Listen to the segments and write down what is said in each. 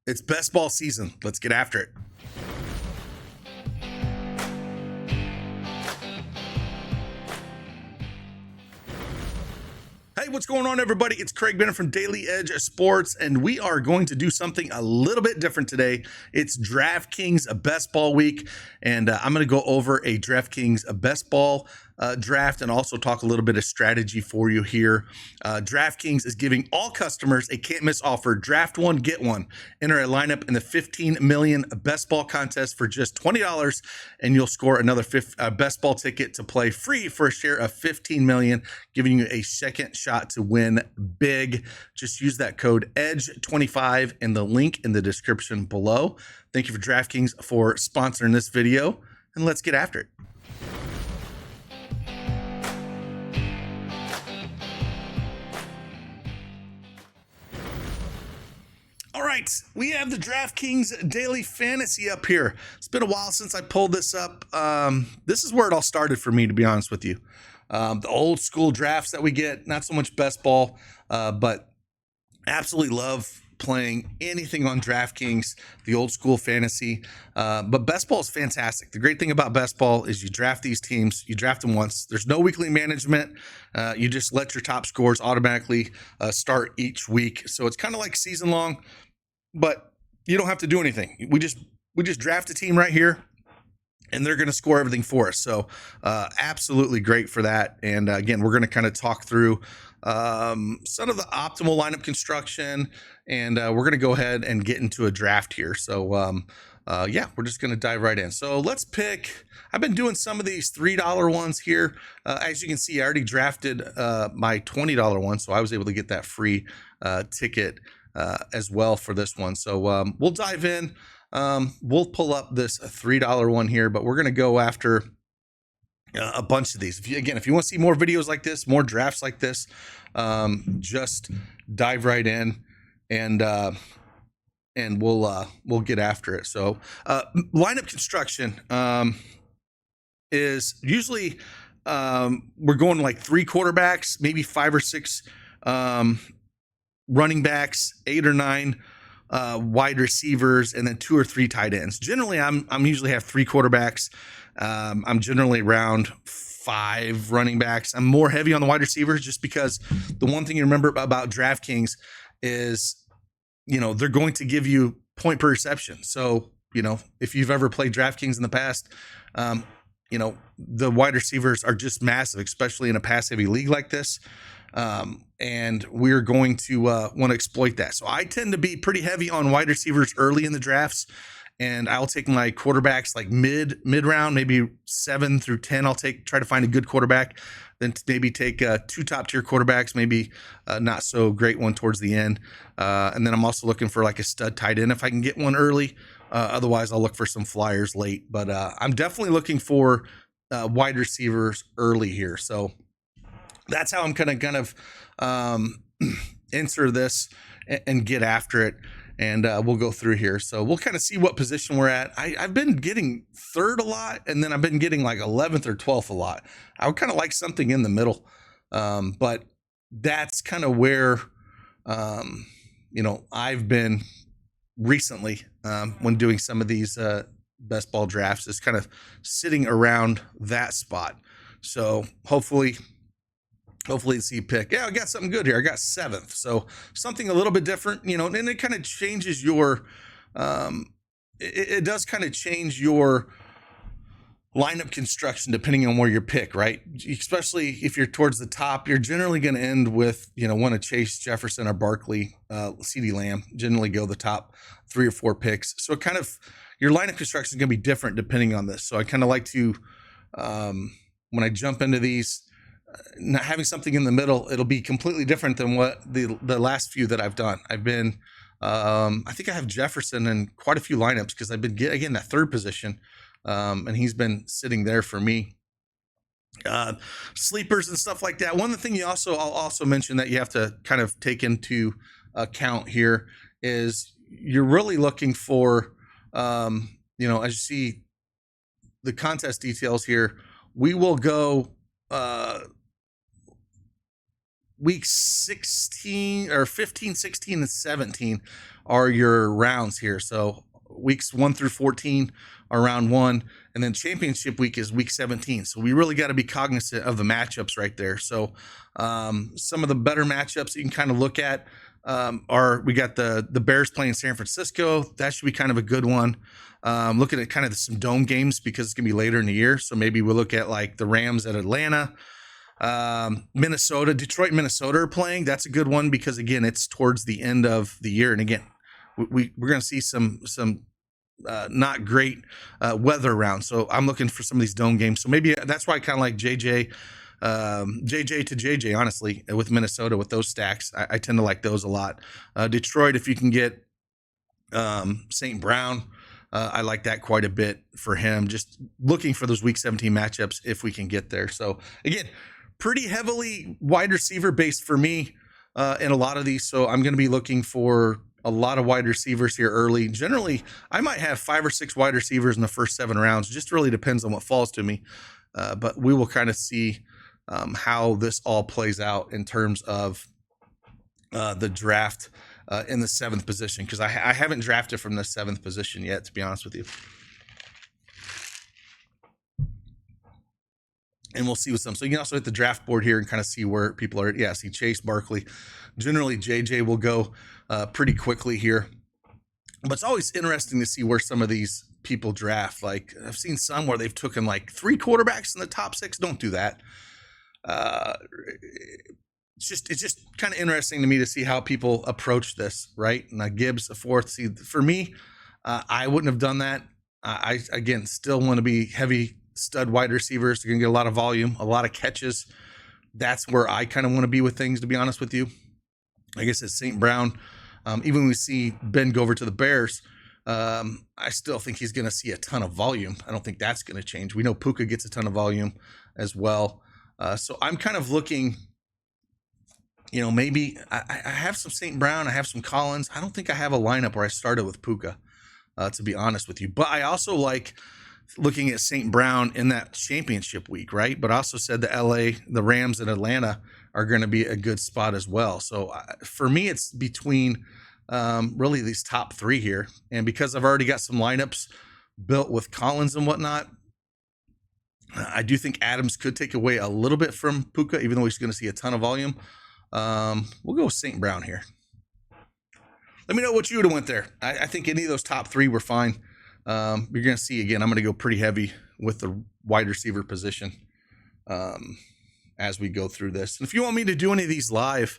It's best ball season. Let's get after it. Hey, what's going on, everybody? It's Craig Bennett from Daily Edge Sports, and we are going to do something a little bit different today. It's Draftkings Best Ball Week, and I'm going to go over a Draftkings Best Ball draft and also talk a little bit of strategy for you here. Draftkings is giving all customers a can't-miss offer. Draft one, get one. Enter a lineup in the 15 million Best Ball contest for just $20, and you'll score another Best Ball ticket to play free for a share of 15 million, giving you a second shot to win big. Just use that code EDGE25 in the link in the description below. Thank you for DraftKings for sponsoring this video, and let's get after it. All right, we have the DraftKings Daily Fantasy up here. It's been a while since I pulled this up. This is where it all started for me, to be honest with you. The old school drafts that we get, not so much best ball, but absolutely love playing anything on DraftKings, the old school fantasy. But best ball is fantastic. The great thing about best ball is you draft these teams, you draft them once. There's no weekly management. You just let your top scores automatically start each week. So it's kind of like season long, but you don't have to do anything. We just draft a team right here, and they're going to score everything for us. So absolutely great for that. And again, we're going to kind of talk through some of the optimal lineup construction, and we're going to go ahead and get into a draft here. So yeah, we're just going to dive right in. So let's pick. I've been doing some of these $3 ones here. As you can see, I already drafted my $20 one, so I was able to get that free ticket as well for this one. So we'll dive in. We'll pull up this $3 one here, but we're going to go after a bunch of these. If you want to see more videos like this, more drafts like this, just dive right in and we'll get after it. So lineup construction is usually we're going like 3 quarterbacks, maybe 5 or 6 running backs, 8 or 9 wide receivers, and then 2 or 3 tight ends. Generally, I'm usually have 3 quarterbacks. I'm generally around 5 running backs. I'm more heavy on the wide receivers just because the one thing you remember about DraftKings is, they're going to give you point per reception. So, if you've ever played DraftKings in the past, the wide receivers are just massive, especially in a pass-heavy league like this. And we're going to want to exploit that. So I tend to be pretty heavy on wide receivers early in the drafts, and I'll take my quarterbacks like mid round, maybe 7 through 10. I'll try to find a good quarterback, then maybe take 2 top tier quarterbacks, maybe not so great one towards the end. And then I'm also looking for like a stud tight end if I can get one early. Otherwise, I'll look for some flyers late. But I'm definitely looking for wide receivers early here. So that's how I'm kind of enter this and get after it. And we'll go through here. So we'll kind of see what position we're at. I've been getting 3rd a lot, and then I've been getting like 11th or 12th a lot. I would kind of like something in the middle. But that's kind of where, I've been recently when doing some of these best ball drafts, is kind of sitting around that spot. So hopefully see pick. Yeah, I got something good here. I got 7th. So something a little bit different, and it kind of changes your, it does kind of change your lineup construction depending on where you pick, right? Especially if you're towards the top, you're generally going to end with, want to chase Jefferson or Barkley, CeeDee Lamb, generally go the top 3 or 4 picks. So it kind of, your lineup construction is going to be different depending on this. So I kind of like to, when I jump into these, not having something in the middle, it'll be completely different than what the last few that I've done. I've been, I think I have Jefferson in quite a few lineups because I've been again that 3rd position, and he's been sitting there for me. Sleepers and stuff like that. One of the things I'll also mention that you have to kind of take into account here is you're really looking for, as you see the contest details here, we will go week 16 or 15, 16, and 17 are your rounds here. So weeks 1 through 14 are round 1, and then championship week is week 17. So we really got to be cognizant of the matchups right there. So some of the better matchups you can kind of look at are, we got the Bears playing San Francisco. That should be kind of a good one. Looking at kind of some dome games because it's gonna be later in the year. So maybe we'll look at like the Rams at Atlanta, Minnesota, Detroit, Minnesota are playing. That's a good one because again, it's towards the end of the year. And again, we're going to see some not great weather around. So I'm looking for some of these dome games. So maybe that's why I kind of like JJ to JJ, honestly, with Minnesota, with those stacks. I tend to like those a lot. Detroit, if you can get St. Brown, I like that quite a bit for him. Just looking for those week 17 matchups if we can get there. So again, pretty heavily wide receiver based for me in a lot of these. So I'm going to be looking for a lot of wide receivers here early. Generally, I might have 5 or 6 wide receivers in the first 7 rounds. Just really depends on what falls to me. But we will kind of see how this all plays out in terms of the draft in the 7th position, because I haven't drafted from the 7th position yet, to be honest with you. And we'll see with some. So you can also hit the draft board here and kind of see where people are. Yeah, see Chase, Barkley. Generally, JJ will go pretty quickly here. But it's always interesting to see where some of these people draft. Like I've seen some where they've taken like 3 quarterbacks in the top 6. Don't do that. It's just kind of interesting to me to see how people approach this, right? And Gibbs, a 4th. See, for me, I wouldn't have done that. I again still want to be heavy stud wide receivers. They're going to get a lot of volume, a lot of catches. That's where I kind of want to be with things, to be honest with you. I guess it's St. Brown. Even when we see Ben go over to the Bears, I still think he's going to see a ton of volume. I don't think that's going to change. We know Puka gets a ton of volume as well. So I'm kind of looking, maybe I have some St. Brown. I have some Collins. I don't think I have a lineup where I started with Puka, to be honest with you. But I also like looking at St. Brown in that championship week, right? But I also said the Rams and Atlanta are going to be a good spot as well. So for me, it's between really these top 3 here. And because I've already got some lineups built with Collins and whatnot, I do think Adams could take away a little bit from Puka, even though he's going to see a ton of volume. We'll go with St. Brown here. Let me know what you would have went there. I think any of those top 3 were fine. You're going to see, again, I'm going to go pretty heavy with the wide receiver position as we go through this. And if you want me to do any of these live,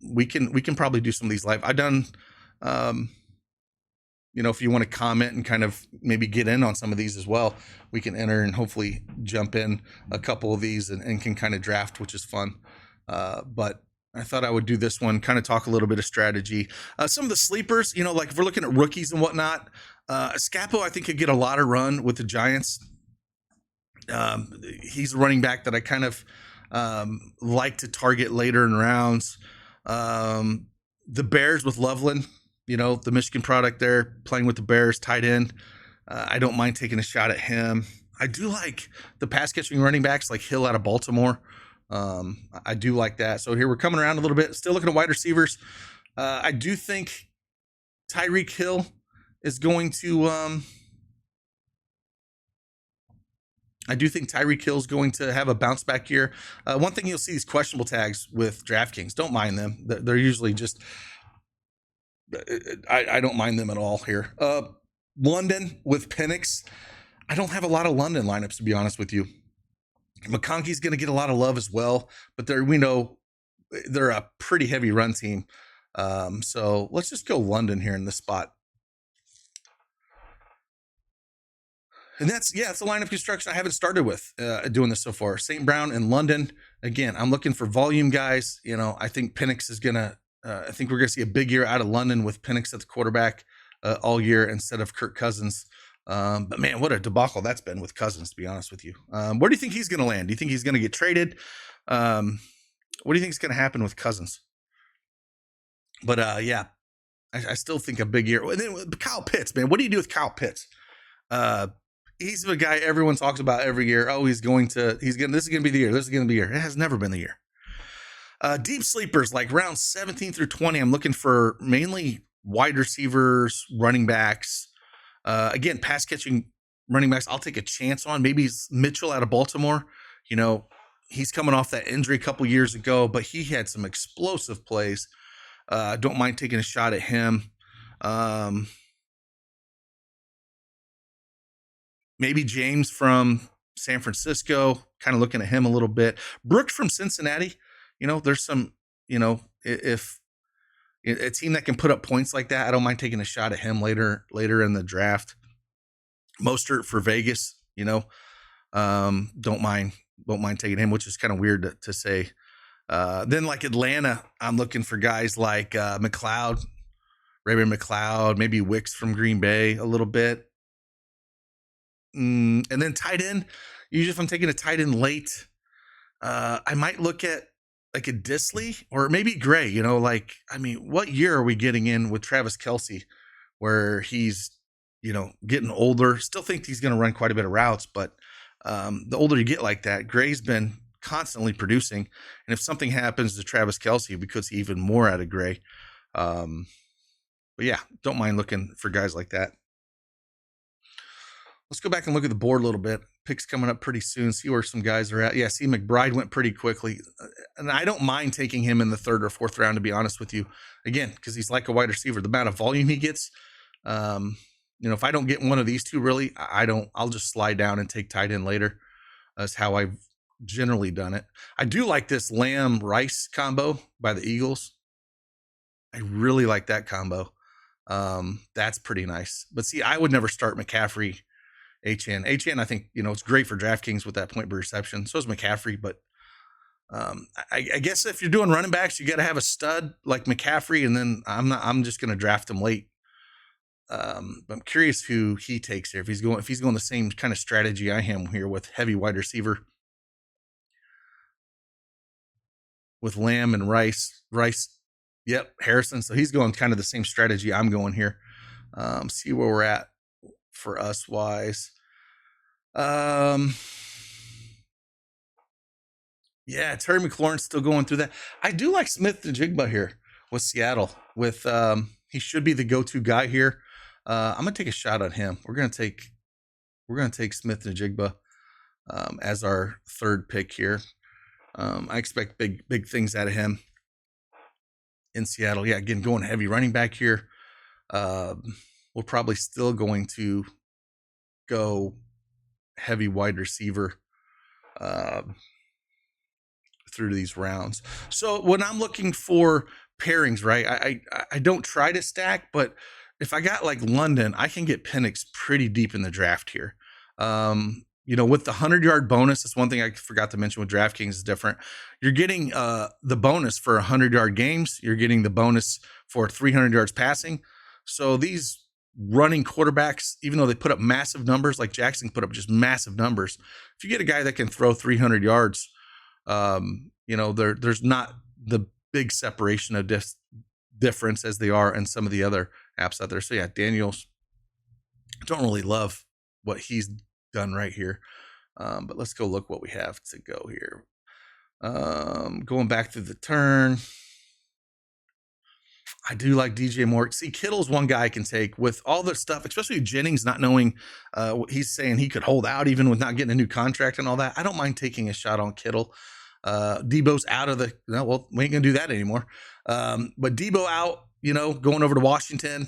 we can probably do some of these live. I've done, if you want to comment and kind of maybe get in on some of these as well, we can enter and hopefully jump in a couple of these and can kind of draft, which is fun. But I thought I would do this one, kind of talk a little bit of strategy. Some of the sleepers, like if we're looking at rookies and whatnot, Scapo, I think, could get a lot of run with the Giants. He's a running back that I kind of like to target later in rounds. The Bears with Loveland, the Michigan product there, playing with the Bears, tight end. I don't mind taking a shot at him. I do like the pass catching running backs like Hill out of Baltimore. I do like that. So here we're coming around a little bit, still looking at wide receivers. I do think Tyreek Hill is going to, have a bounce back year. One thing you'll see these questionable tags with DraftKings. Don't mind them. They're usually just, I don't mind them at all here. London with Penix. I don't have a lot of London lineups, to be honest with you. McConkey's going to get a lot of love as well, but we know they're a pretty heavy run team. So let's just go London here in this spot. And that's the line of construction I haven't started with doing this so far. St. Brown and London. Again, I'm looking for volume guys. I think Penix is going to, I think we're going to see a big year out of London with Penix at the quarterback all year instead of Kirk Cousins. But man, what a debacle that's been with Cousins, to be honest with you. Where do you think he's going to land? Do you think he's going to get traded? What do you think is going to happen with Cousins? But I still think a big year. And then Kyle Pitts, man, what do you do with Kyle Pitts? He's the guy everyone talks about every year. Oh, this is going to be the year. This is going to be the year. It has never been the year. Deep sleepers, like round 17 through 20, I'm looking for mainly wide receivers, running backs. Again, pass catching running backs, I'll take a chance on. Maybe it's Mitchell out of Baltimore. You know, he's coming off that injury a couple years ago, but he had some explosive plays. Don't mind taking a shot at him. Maybe James from San Francisco, kind of looking at him a little bit. Brooks from Cincinnati, you know, there's some, you know, if a team that can put up points like that, I don't mind taking a shot at him later in the draft. Mostert for Vegas, you know, don't mind taking him, which is kind of weird to say. Then like Atlanta, I'm looking for guys like McLeod, Raymond McLeod, maybe Wicks from Green Bay a little bit. And then tight end, usually if I'm taking a tight end late, I might look at like a Disley or maybe Gray, you know, like, I mean, what year are we getting in with Travis Kelce where he's, you know, getting older? Still think he's going to run quite a bit of routes, but the older you get like that, Gray's been constantly producing. And if something happens to Travis Kelce, we could see even more out of Gray. But yeah, don't mind looking for guys like that. Let's go back and look at the board a little bit. Picks coming up pretty soon. See where some guys are at. Yeah, see, McBride went pretty quickly. And I don't mind taking him in the 3rd or 4th round, to be honest with you. Again, because he's like a wide receiver. The amount of volume he gets, you know, if I don't get one of these two, really, I'll just slide down and take tight end later. That's how I've generally done it. I do like this Lamb-Rice combo by the Eagles. I really like that combo. That's pretty nice. But see, I would never start McCaffrey, HN, I think, you know, it's great for DraftKings with that point per reception. So is McCaffrey, but I guess if you're doing running backs, you got to have a stud like McCaffrey, and then I'm just going to draft him late. I'm curious who he takes here. If he's going the same kind of strategy I am here with heavy wide receiver with Lamb and Rice. Yep, Harrison. So he's going kind of the same strategy I'm going here. See where we're at for us wise. Yeah, Terry McLaurin's still going through that. I do like Smith-Njigba here with Seattle. With he should be the go-to guy here. I'm gonna take a shot on him. We're gonna take Smith-Njigba as our 3rd pick here. I expect big things out of him in Seattle. Yeah, again, going heavy running back here. We're probably still going to go heavy wide receiver through these rounds. So when I'm looking for pairings, right, I don't try to stack, but if I got like London, I can get Penix pretty deep in the draft here. You know, with the 100-yard bonus, that's one thing I forgot to mention with DraftKings is different. You're getting the bonus for 100-yard games. You're getting the bonus for 300 yards passing. So these running quarterbacks, even though they put up massive numbers, like Jackson put up just massive numbers, if you get a guy that can throw 300 yards, you know, there's not the big separation of difference as they are in some of the other apps out there. So yeah, Daniels, don't really love what he's done right here. But let's go look what we have to go here. Going back through the turn. I do like DJ Moore. See, Kittle's one guy I can take with all the stuff, especially Jennings not knowing what he's saying he could hold out even with not getting a new contract and all that. I don't mind taking a shot on Kittle. Debo's out of the, no, well, we ain't going to do that anymore. But Debo out, you know, going over to Washington.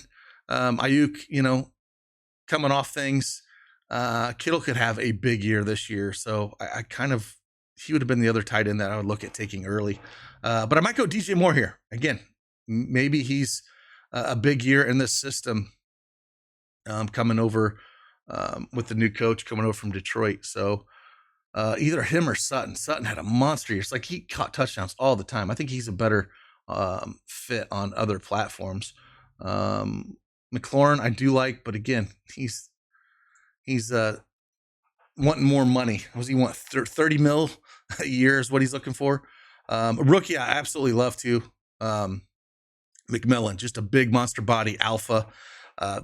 Ayuk, you know, coming off things. Kittle could have a big year this year. So I kind of, he would have been the other tight end that I would look at taking early. But I might go DJ Moore here. Again, maybe he's a big year in this system coming over with the new coach coming over from Detroit. So either him or Sutton. Sutton had a monster year. It's like he caught touchdowns all the time. I think he's a better fit on other platforms. McLaurin I do like, but again, he's wanting more money. What does he want? 30 mil a year is what he's looking for. Rookie, I absolutely love to. McMillan, just a big monster body, alpha.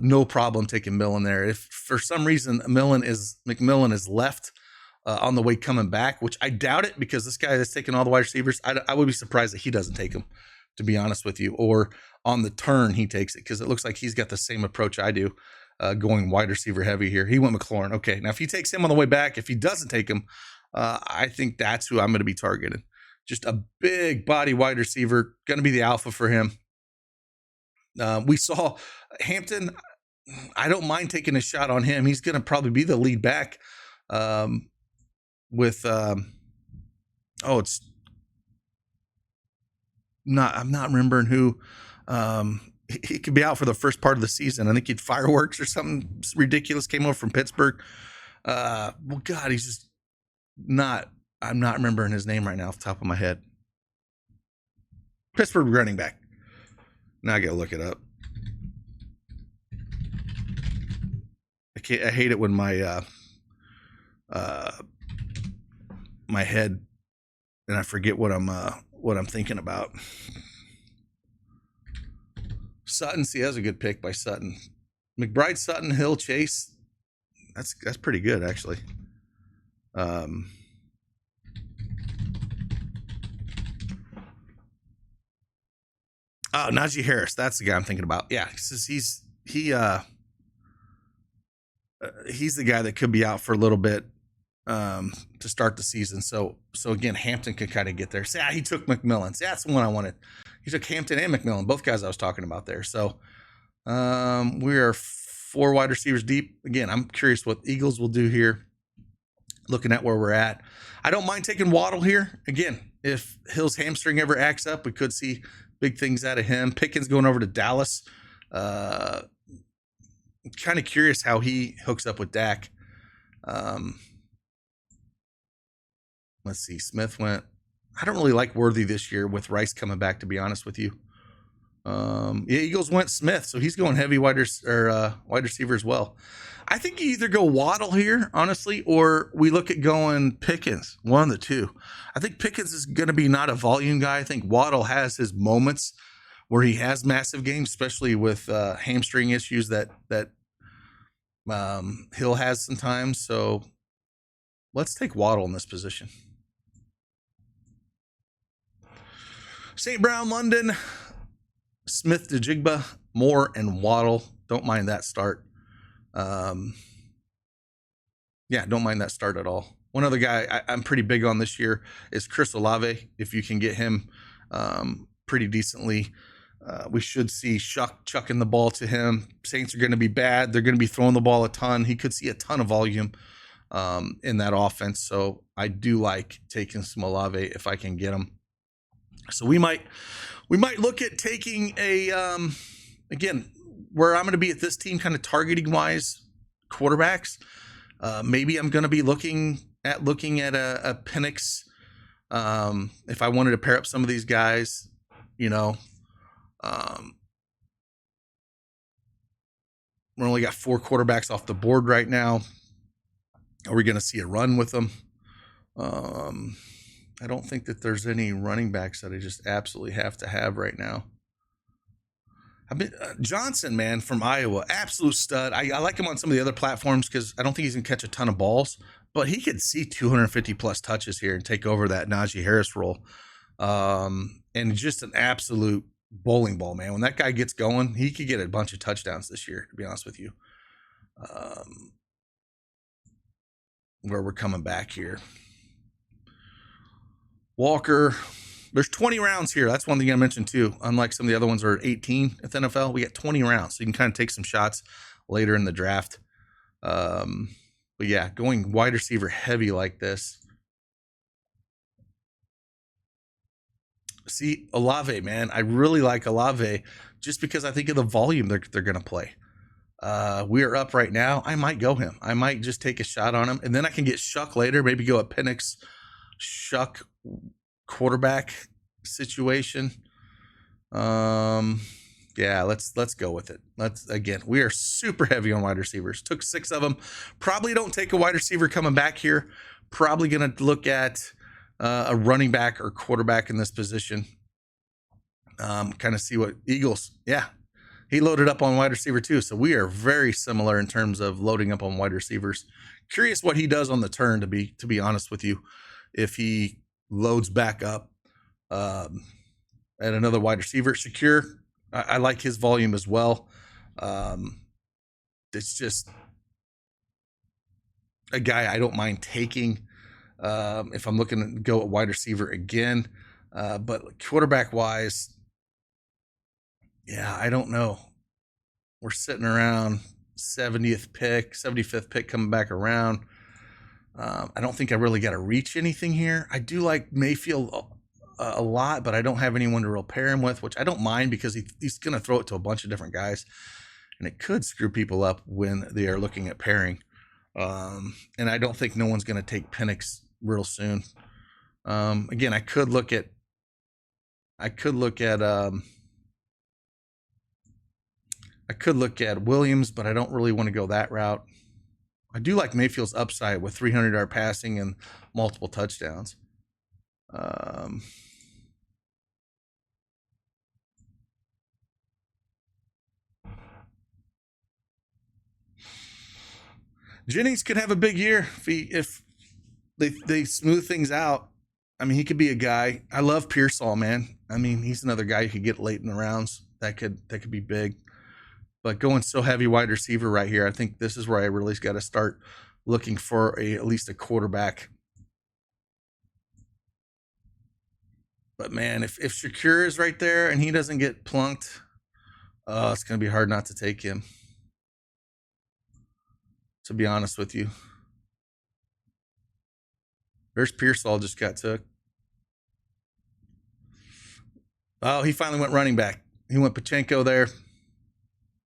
No problem taking Millen there. If for some reason McMillan is left on the way coming back, which I doubt it because this guy that's taking all the wide receivers, I would be surprised that he doesn't take him. to be honest with you, or on the turn he takes it, because it looks like he's got the same approach I do, going wide receiver heavy here. He went McLaurin. Okay, now if he takes him on the way back, if he doesn't take him, I think that's who I'm going to be targeting. Just a big body wide receiver, going to be the alpha for him. We saw Hampton. I don't mind taking a shot on him. He's going to probably be the lead back with it's not, I'm not remembering who. He could be out for the first part of the season. I think he'd fireworks or something ridiculous, came over from Pittsburgh. Well, God, he's just not, I'm not remembering his name right now off the top of my head. Pittsburgh running back. Now I got to look it up. I hate it when my my head, and I forget what I'm thinking about. Sutton, see, that's a good pick by Sutton. McBride, Sutton, Hill, Chase. That's pretty good, actually. Najee Harris, that's the guy I'm thinking about. Yeah, he's the guy that could be out for a little bit to start the season. So again, Hampton could kind of get there. So, he took McMillan. So, that's the one I wanted. He took Hampton and McMillan, both guys I was talking about there. So we are 4 wide receivers deep. Again, I'm curious what Eagles will do here, looking at where we're at. I don't mind taking Waddle here. Again, if Hill's hamstring ever acts up, we could see big things out of him. Pickens going over to Dallas. Kind of curious how he hooks up with Dak. Let's see. Smith went. I don't really like Worthy this year with Rice coming back, to be honest with you. Eagles went Smith, so he's going heavy wide receiver as well. I think you either go Waddle here, honestly, or we look at going Pickens, one of the two. I think Pickens is going to be not a volume guy. I think Waddle has his moments where he has massive games, especially with hamstring issues that Hill has sometimes. So let's take Waddle in this position. St. Brown, London, Smith, DeJigba, Moore, and Waddle. Don't mind that start. Don't mind that start at all. One other guy I'm pretty big on this year is Chris Olave. If you can get him pretty decently, we should see chucking the ball to him. Saints are going to be bad. They're going to be throwing the ball a ton. He could see a ton of volume in that offense. So I do like taking some Olave if I can get him. So we might look at taking a again, where I'm going to be at this team kind of targeting wise quarterbacks. Maybe I'm going to be looking at a Penix. If I wanted to pair up some of these guys, we only got 4 quarterbacks off the board right now. Are we going to see a run with them? I don't think that there's any running backs that I just absolutely have to have right now. Johnson, man, from Iowa, absolute stud. I like him on some of the other platforms because I don't think he's going to catch a ton of balls, but he could see 250 plus touches here and take over that Najee Harris role. And just an absolute bowling ball, man. When that guy gets going, he could get a bunch of touchdowns this year, to be honest with you. Where we're coming back here. Walker, there's 20 rounds here. That's one thing I mentioned too. Unlike some of the other ones are 18 at the NFL, we got 20 rounds. So you can kind of take some shots later in the draft. But yeah, going wide receiver heavy like this. See, Olave, man. I really like Olave just because I think of the volume they're going to play. We are up right now. I might go him. I might just take a shot on him. And then I can get Shuck later. Maybe go a Penix Shuck quarterback situation. Let's go with it. We are super heavy on wide receivers. Took 6 of them. Probably don't take a wide receiver coming back here. Probably going to look at a running back or quarterback in this position. Kind of see what Eagles. Yeah, he loaded up on wide receiver too. So we are very similar in terms of loading up on wide receivers. Curious what he does on the turn, to be honest with you. If he loads back up, at another wide receiver. Secure, I like his volume as well. It's just a guy I don't mind taking if I'm looking to go at wide receiver again. But quarterback wise, yeah, I don't know. We're sitting around 75th pick coming back around. I don't think I really got to reach anything here. I do like Mayfield a lot, but I don't have anyone to real pair him with, which I don't mind because he's going to throw it to a bunch of different guys, and it could screw people up when they are looking at pairing. And I don't think no one's going to take Penix real soon. Again, I could look at Williams, but I don't really want to go that route. I do like Mayfield's upside with 300-yard passing and multiple touchdowns. Jennings could have a big year if they smooth things out. I mean, he could be a guy. I love Pearsall, man. I mean, he's another guy you could get late in the rounds. That could be big. But going so heavy wide receiver right here, I think this is where I really got to start looking for at least a quarterback. But man, if Shakur is right there and he doesn't get plunked, it's going to be hard not to take him, to be honest with you. There's Pearsall just got took. Oh, he finally went running back. He went Pacheco there.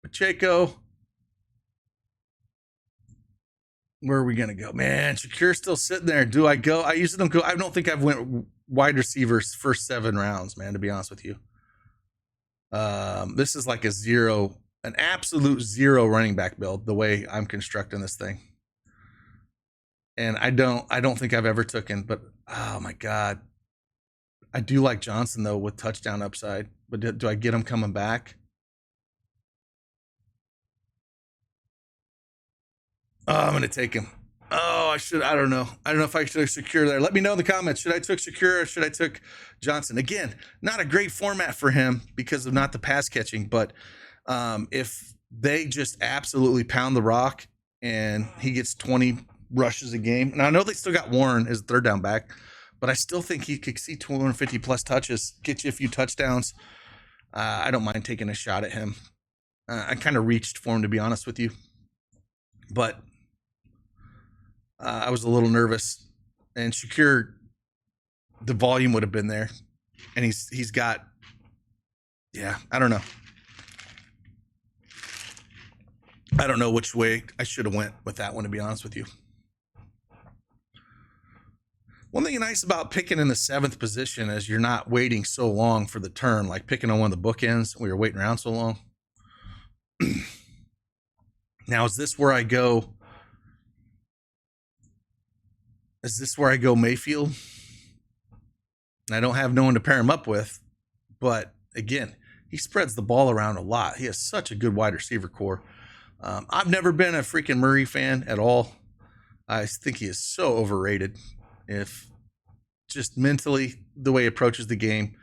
Pacheco. Where are we going to go? Man, Shakur's still sitting there. Do I go? I usually don't go. I don't think I've went wide receivers first 7 rounds, man, to be honest with you. This is like an absolute zero running back build, the way I'm constructing this thing. And I don't think I've ever taken, but oh my God. I do like Johnson though with touchdown upside, but do I get him coming back? Oh, I'm going to take him. Oh, I don't know. I don't know if I should have Secure there. Let me know in the comments. Should I took Secure or should I took Johnson? Again, not a great format for him because of not the pass catching, but if they just absolutely pound the rock and he gets 20 rushes a game, and I know they still got Warren as third down back, but I still think he could see 250 plus touches, get you a few touchdowns. I don't mind taking a shot at him. I kind of reached for him, to be honest with you, but I was a little nervous. And Shakur, the volume would have been there, and he's got, yeah, I don't know. I don't know which way I should have went with that one, to be honest with you. One thing nice about picking in the 7th position is you're not waiting so long for the turn, like picking on one of the bookends. We were waiting around so long. Now, is this where I go? Is this where I go Mayfield? I don't have no one to pair him up with, but again, he spreads the ball around a lot. He has such a good wide receiver core. I've never been a freaking Murray fan at all. I think he is so overrated. If just mentally, the way he approaches the game,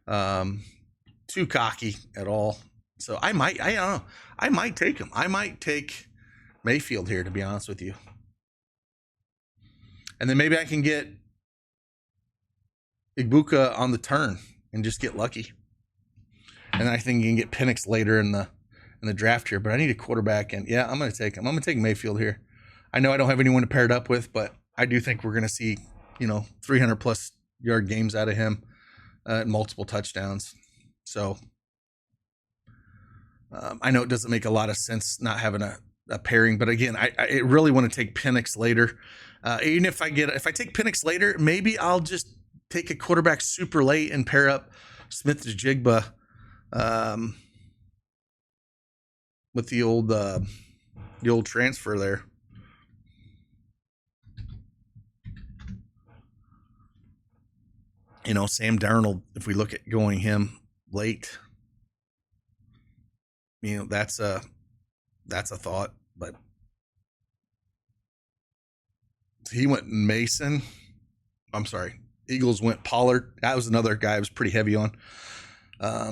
too cocky at all. So I don't know. I might take him. I might take Mayfield here, to be honest with you. And then maybe I can get Ibuka on the turn and just get lucky. And I think you can get Penix later in the draft here. But I need a quarterback, and yeah, I'm going to take him. I'm going to take Mayfield here. I know I don't have anyone to pair it up with, but I do think we're going to see 300 plus yard games out of him, multiple touchdowns. So I know it doesn't make a lot of sense not having a pairing, but again, I really want to take Penix later. Even if I take Penix later, maybe I'll just take a quarterback super late and pair up Smith to Jigba with the old transfer there. Sam Darnold, if we look at going him late, that's a thought, but he went Mason. I'm sorry. Eagles went Pollard. That was another guy I was pretty heavy on. I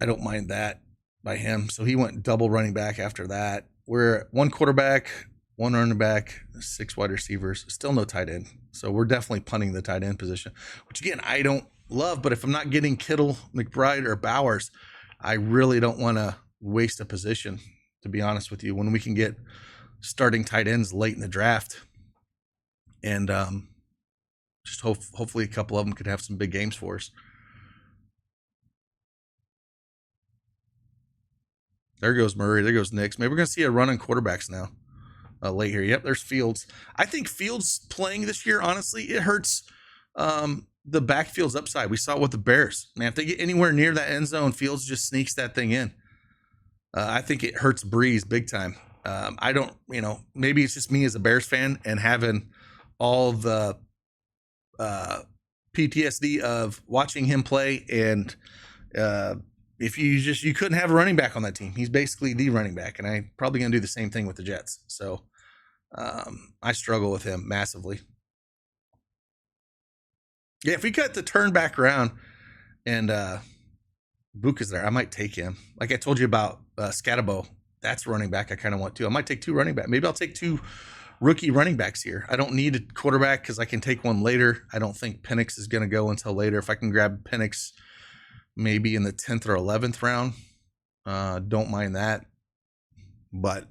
don't mind that by him. So he went double running back after that. We're at 1 quarterback, 1 running back, 6 wide receivers, still no tight end. So we're definitely punting the tight end position, which again, I don't love, but if I'm not getting Kittle, McBride, or Bowers, I really don't want to waste a position, to be honest with you, when we can get starting tight ends late in the draft. And just hopefully a couple of them could have some big games for us. There goes Murray. There goes Nix. Maybe we're going to see a run on quarterbacks now late here. Yep, there's Fields. I think Fields playing this year, honestly, it hurts the backfield's upside. We saw it with the Bears. Man, if they get anywhere near that end zone, Fields just sneaks that thing in. I think it hurts Breeze big time. I don't, maybe it's just me as a Bears fan and having all the PTSD of watching him play. And if you couldn't have a running back on that team. He's basically the running back, and I'm probably going to do the same thing with the Jets. So I struggle with him massively. Yeah, if we cut the turn back around and Book is there, I might take him. Like I told you about Scatabo, that's running back I kind of want to. I might take 2 running back. Maybe I'll take 2 rookie running backs here. I don't need a quarterback because I can take one later. I don't think Penix is going to go until later. If I can grab Penix maybe in the 10th or 11th round, don't mind that. But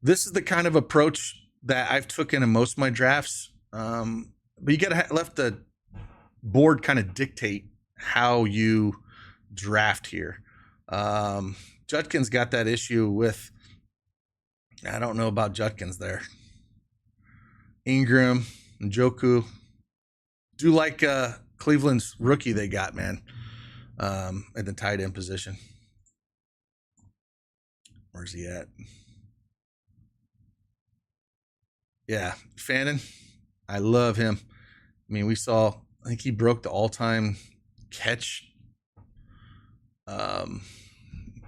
this is the kind of approach that I've taken in most of my drafts. But you got to let the board kind of dictate how you draft here. Judkins got that issue with, I don't know about Judkins there. Ingram, Njoku. Do like Cleveland's rookie they got, man, at the tight end position. Where's he at? Yeah, Fannin. I love him. I mean, I think he broke the all-time catch.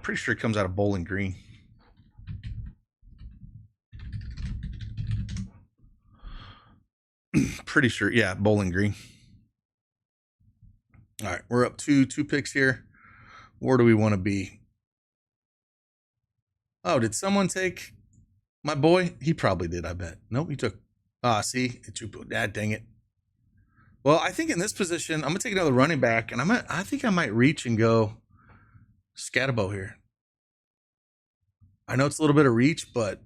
Pretty sure it comes out of Bowling Green. Pretty sure, yeah, Bowling Green. All right, we're up to 2 picks here. Where do we want to be? Oh, did someone take my boy? He probably did, I bet. Nope, he took. See, dang it. Well, I think in this position, I'm gonna take another running back, and I think I might reach and go Scatabo here. I know it's a little bit of reach, but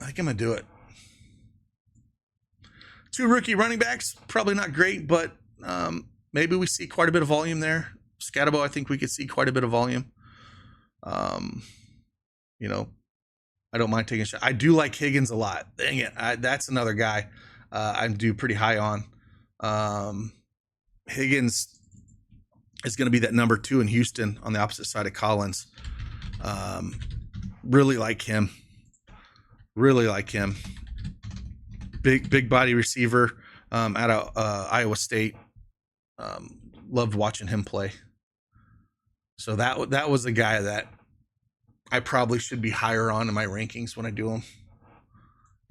I think I'm gonna do it. 2 rookie running backs, probably not great, but maybe we see quite a bit of volume there. Scatabo, I think we could see quite a bit of volume. I don't mind taking a shot. I do like Higgins a lot. Dang it. That's another guy I'm due pretty high on. Higgins is going to be that number 2 in Houston on the opposite side of Collins. Really like him. Big body receiver out of Iowa State. Loved watching him play. So that was a guy that I probably should be higher on in my rankings when I do them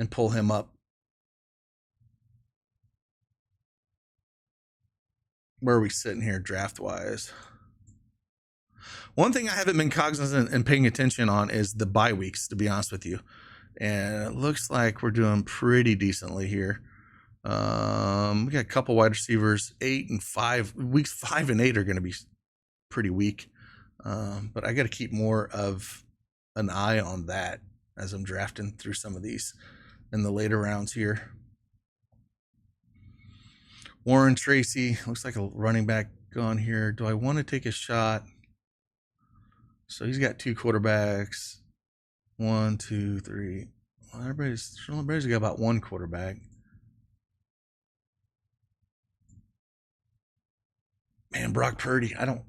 and pull him up. Where are we sitting here draft-wise? One thing I haven't been cognizant and paying attention on is the bye weeks, to be honest with you. And it looks like we're doing pretty decently here. We got a couple wide receivers, 8 and 5. Weeks 5 and 8 are going to be pretty weak. But I got to keep more of an eye on that as I'm drafting through some of these in the later rounds here. Warren Tracy, looks like a running back gone here. Do I want to take a shot? So he's got 2 quarterbacks. 1, 2, 3. Well, everybody's got about 1 quarterback. Man, Brock Purdy, I don't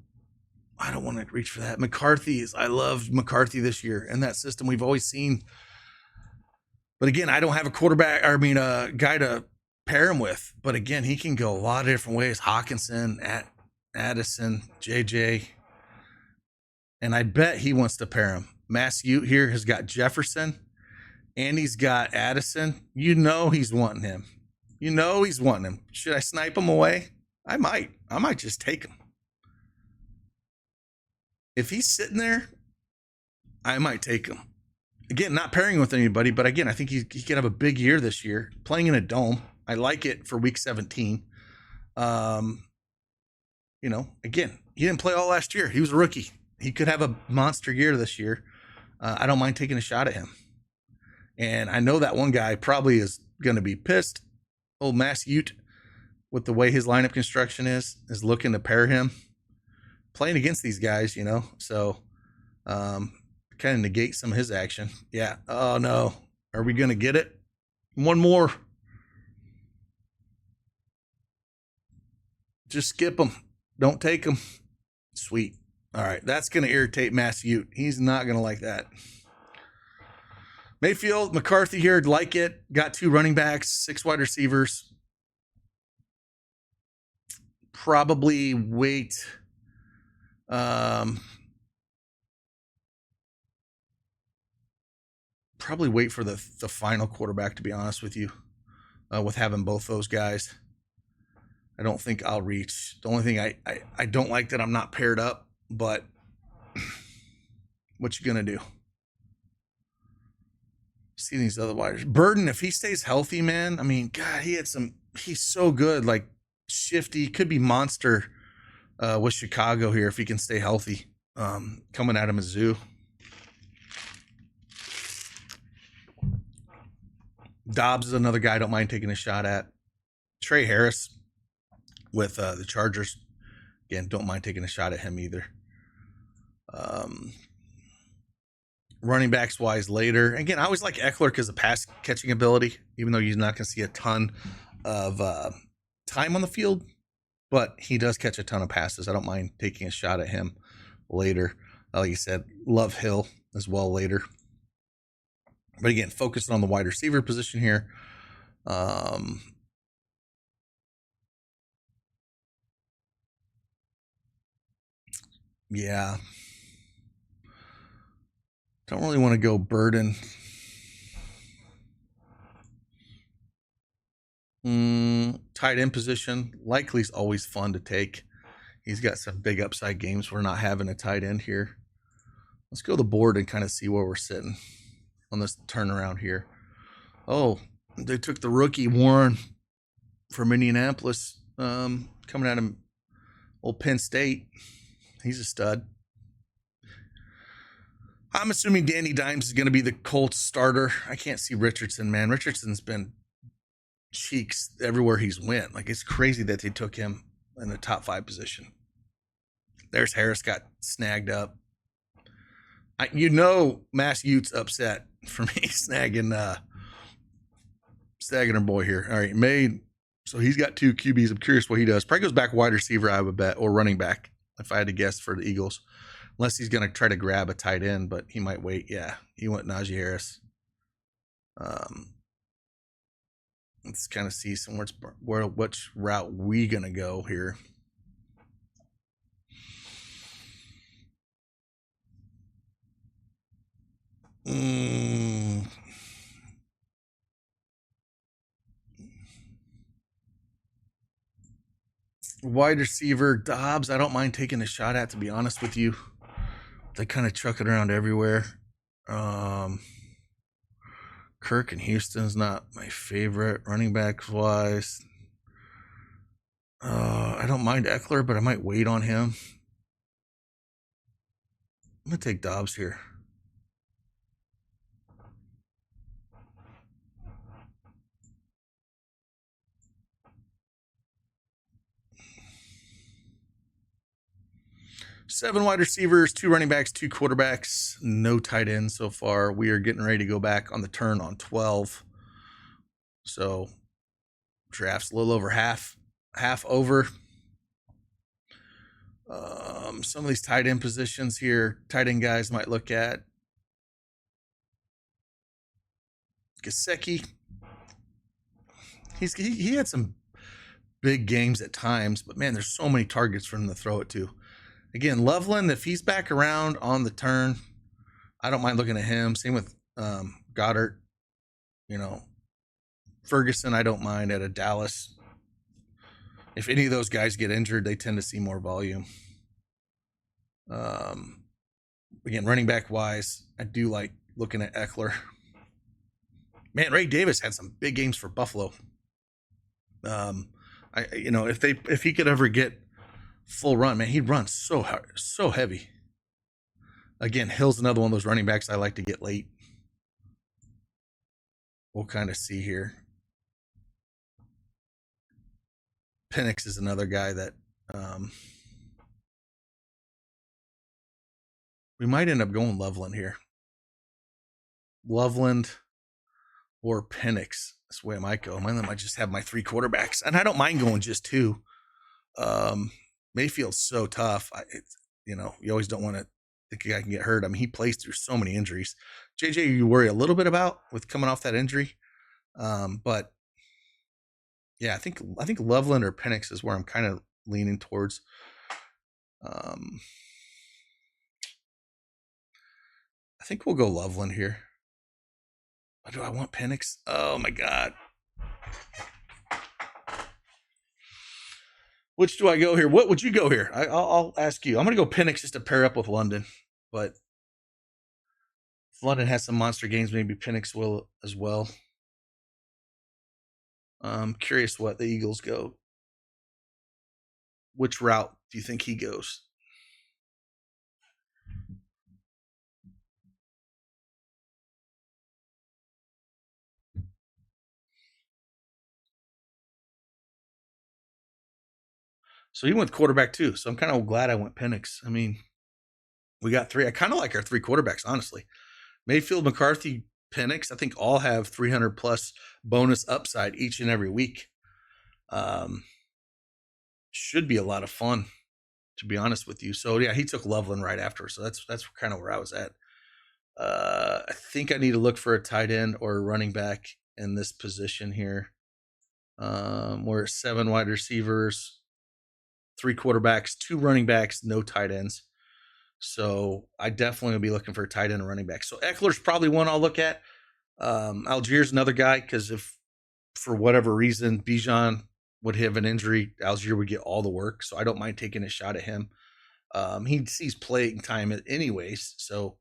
want to reach for that. I loved McCarthy this year and that system we've always seen. But again, I don't have a guy to pair him with. But again, he can go a lot of different ways. Hawkinson, Addison, JJ. And I bet he wants to pair him. Mass Ute here has got Jefferson and he's got Addison. He's wanting him. Should I snipe him away? I might just take him. If he's sitting there, I might take him. Again, not pairing with anybody, but again, I think he could have a big year this year playing in a dome. I like it for week 17. Again, he didn't play all last year. He was a rookie. He could have a monster year this year. I don't mind taking a shot at him. And I know that one guy probably is going to be pissed. Old Mass Ute, with the way his lineup construction is looking to pair him. Playing against these guys, so kind of negate some of his action. Yeah. Oh, no. Are we going to get it? One more. Just skip him. Don't take him. Sweet. All right. That's going to irritate Mass Ute. He's not going to like that. Mayfield, McCarthy here, like it. Got 2 running backs, 6 wide receivers. Probably wait. Probably wait for the final quarterback, to be honest with you, with having both those guys. I don't think I'll reach. The only thing I don't like that I'm not paired up, but what you going to do? See these other wide. Burden, if he stays healthy, man, I mean, God, he's so good, like shifty, could be monster with Chicago here if he can stay healthy. Coming out of Mizzou. Dobbs is another guy I don't mind taking a shot at. Trey Harris with the Chargers. Again, don't mind taking a shot at him either. Running backs wise later. Again, I always like Eckler because of pass catching ability, even though you're not going to see a ton of time on the field, but he does catch a ton of passes. I don't mind taking a shot at him later. Like you said, love Hill as well later. But again, focusing on the wide receiver position here. Yeah. Don't really want to go Burden. Tight end position. Likely's always fun to take. He's got some big upside games. We're not having a tight end here. Let's go to the board and kind of see where we're sitting on this turnaround here. Oh, they took the rookie Warren from Indianapolis, coming out of old Penn State. He's a stud. I'm assuming Danny Dimes is going to be the Colts starter. I can't see Richardson, man. Richardson's been cheeks everywhere he's went. Like, it's crazy that they took him in the top 5 position. There's Harris got snagged up. Mass Ute's upset for me snagging our boy here. All right, Made. So he's got 2 QBs. I'm curious what he does. Probably goes back wide receiver, I would bet, or running back, if I had to guess for the Eagles. Unless he's going to try to grab a tight end, but he might wait. Yeah, he went Najee Harris. Let's kind of see which route we going to go here. Wide receiver, Dobbs, I don't mind taking a shot at, to be honest with you. They kind of truck it around everywhere. Kirk and Houston's not my favorite running backs wise. I don't mind Eckler, but I might wait on him. I'm going to take Dobbs here. Seven wide receivers, 2 running backs, 2 quarterbacks, no tight ends so far. We are getting ready to go back on the turn on 12. So draft's a little over half over. Some of these tight end positions here, tight end guys might look at. Gesicki. He had some big games at times, but man, there's so many targets for him to throw it to. Again, Loveland, if he's back around on the turn, I don't mind looking at him. Same with Goddard. Ferguson, I don't mind at a Dallas. if any of those guys get injured, they tend to see more volume. Again, running back wise, I do like looking at Eckler. Man, Ray Davis had some big games for Buffalo. If he could ever get full run, man, he'd run so hard, so heavy. Again, Hill's another one of those running backs I like to get late. We'll kind of see here. Penix is another guy that we might end up going Loveland here. Loveland or Penix. That's the way I might go. I might just have my 3 quarterbacks. And I don't mind going just 2. Mayfield's so tough. You always don't want to think a guy can get hurt. I mean, he plays through so many injuries. JJ, you worry a little bit about with coming off that injury. But yeah, I think Loveland or Penix is where I'm kind of leaning towards. I think we'll go Loveland here. Or do I want Penix? Oh my God. Which do I go here? What would you go here? I'll ask you. I'm going to go Penix just to pair up with London. But if London has some monster games, maybe Penix will as well. I'm curious what the Eagles go. Which route do you think he goes? So he went quarterback too. So I'm kind of glad I went Penix. I mean, we got 3. I kind of like our 3 quarterbacks, honestly. Mayfield, McCarthy, Penix, I think all have 300 plus bonus upside each and every week. Should be a lot of fun, to be honest with you. So yeah, he took Loveland right after. So that's kind of where I was at. I think I need to look for a tight end or a running back in this position here. We're at 7 wide receivers, 3 quarterbacks, 2 running backs, no tight ends. So I definitely will be looking for a tight end and running back. So Eckler's probably one I'll look at. Algier's another guy, because if for whatever reason Bijan would have an injury, Algier would get all the work. So I don't mind taking a shot at him. He sees playing time anyways, so